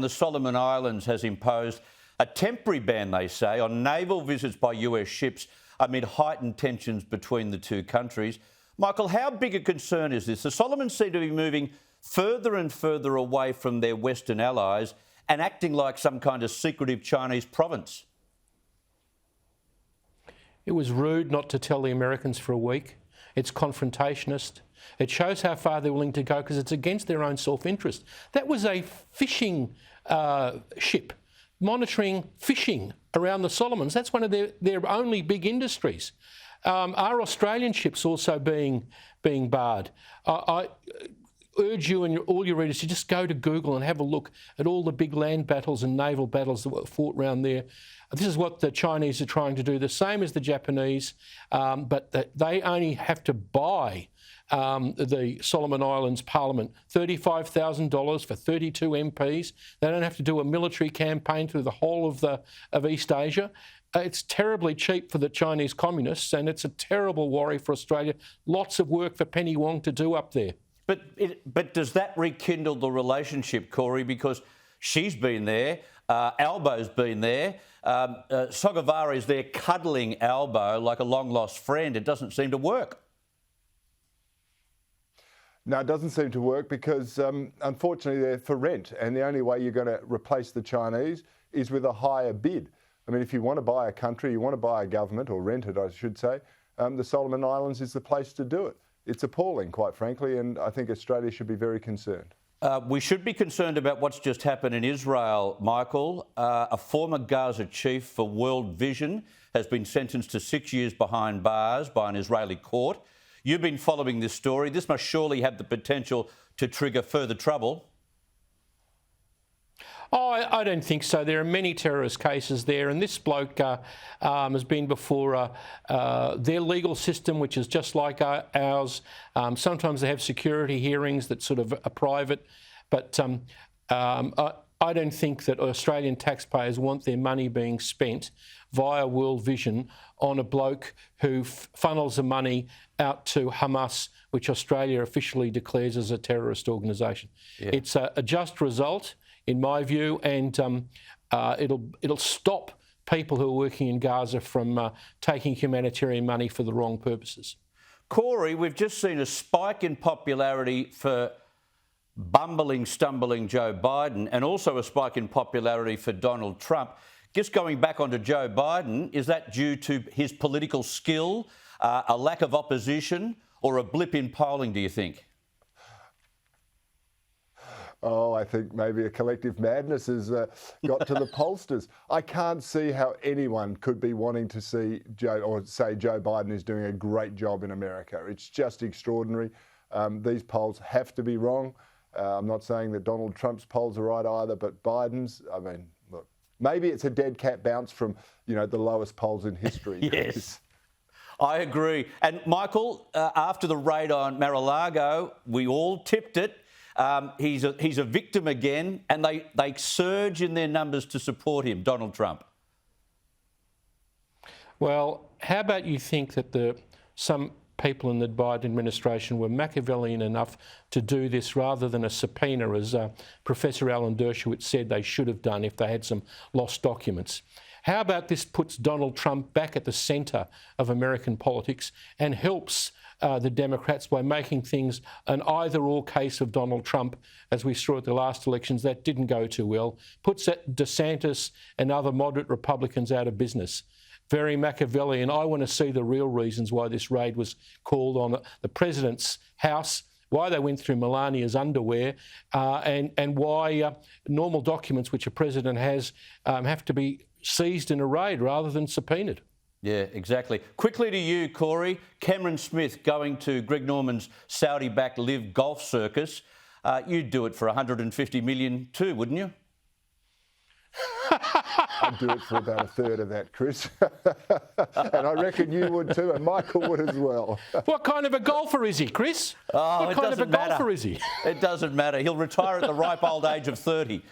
The Solomon Islands has imposed a temporary ban, they say, on naval visits by US ships amid heightened tensions between the two countries. Michael, how big a concern is this? The Solomons seem to be moving further and further away from their Western allies and acting like some kind of secretive Chinese province. It was rude not to tell the Americans for a week. It's confrontationist. It shows how far they're willing to go because it's against their own self-interest. That was a fishing ship monitoring fishing around the Solomons. That's one of their only big industries. Are Australian ships also being barred? I urge you and all your readers to just go to Google and have a look at all the big land battles and naval battles that were fought around there. This is what the Chinese are trying to do, the same as the Japanese, but they only have to buy the Solomon Islands Parliament, $35,000 for 32 MPs. They don't have to do a military campaign through the whole of East Asia. It's terribly cheap for the Chinese communists, and it's a terrible worry for Australia. Lots of work for Penny Wong to do up there. But does that rekindle the relationship, Corey? Because she's been there, Albo's been there, Sogavari's there cuddling Albo like a long-lost friend. It doesn't seem to work. No, it doesn't seem to work because, unfortunately, they're for rent. And the only way you're going to replace the Chinese is with a higher bid. I mean, if you want to buy a country, you want to buy a government, or rent it, I should say, the Solomon Islands is the place to do it. It's appalling, quite frankly, and I think Australia should be very concerned. We should be concerned about what's just happened in Israel, Michael. A former Gaza chief for World Vision has been sentenced to 6 years behind bars by an Israeli court. You've been following this story. This must surely have the potential to trigger further trouble. Oh, I don't think so. There are many terrorist cases there, and this bloke has been before their legal system, which is just like ours. Sometimes they have security hearings that sort of are private, but I don't think that Australian taxpayers want their money being spent via World Vision on a bloke who funnels the money out to Hamas, which Australia officially declares as a terrorist organisation. Yeah. It's a just result, in my view, and it'll stop people who are working in Gaza from taking humanitarian money for the wrong purposes. Corey, we've just seen a spike in popularity for bumbling, stumbling Joe Biden, and also a spike in popularity for Donald Trump. Just going back onto Joe Biden, is that due to his political skill, a lack of opposition, or a blip in polling, do you think? Oh, I think maybe a collective madness has got to the pollsters. I can't see how anyone could be wanting to see say Joe Biden is doing a great job in America. It's just extraordinary. These polls have to be wrong. I'm not saying that Donald Trump's polls are right either, but Biden's, I mean, look, maybe it's a dead cat bounce from, the lowest polls in history. Yes. I agree. And Michael, after the raid on Mar-a-Lago, we all tipped it. He's a victim again, and they surge in their numbers to support him, Donald Trump. Well, how about you think that some people in the Biden administration were Machiavellian enough to do this rather than a subpoena, as Professor Alan Dershowitz said they should have done if they had some lost documents. How about this puts Donald Trump back at the centre of American politics and helps the Democrats by making things an either-or case of Donald Trump, as we saw at the last elections. That didn't go too well. Puts DeSantis and other moderate Republicans out of business. Very Machiavellian. I want to see the real reasons why this raid was called on the president's house, why they went through Melania's underwear, and why normal documents which a president has have to be seized in a raid rather than subpoenaed. Yeah, exactly. Quickly to you, Corey. Cameron Smith going to Greg Norman's Saudi-backed Live Golf Circus. You'd do it for $150 million too, wouldn't you? I'd do it for about a third of that, Chris. And I reckon you would too, and Michael would as well. What kind of a golfer is he, Chris? Oh, what kind of a golfer is he? It doesn't matter. He'll retire at the ripe old age of 30.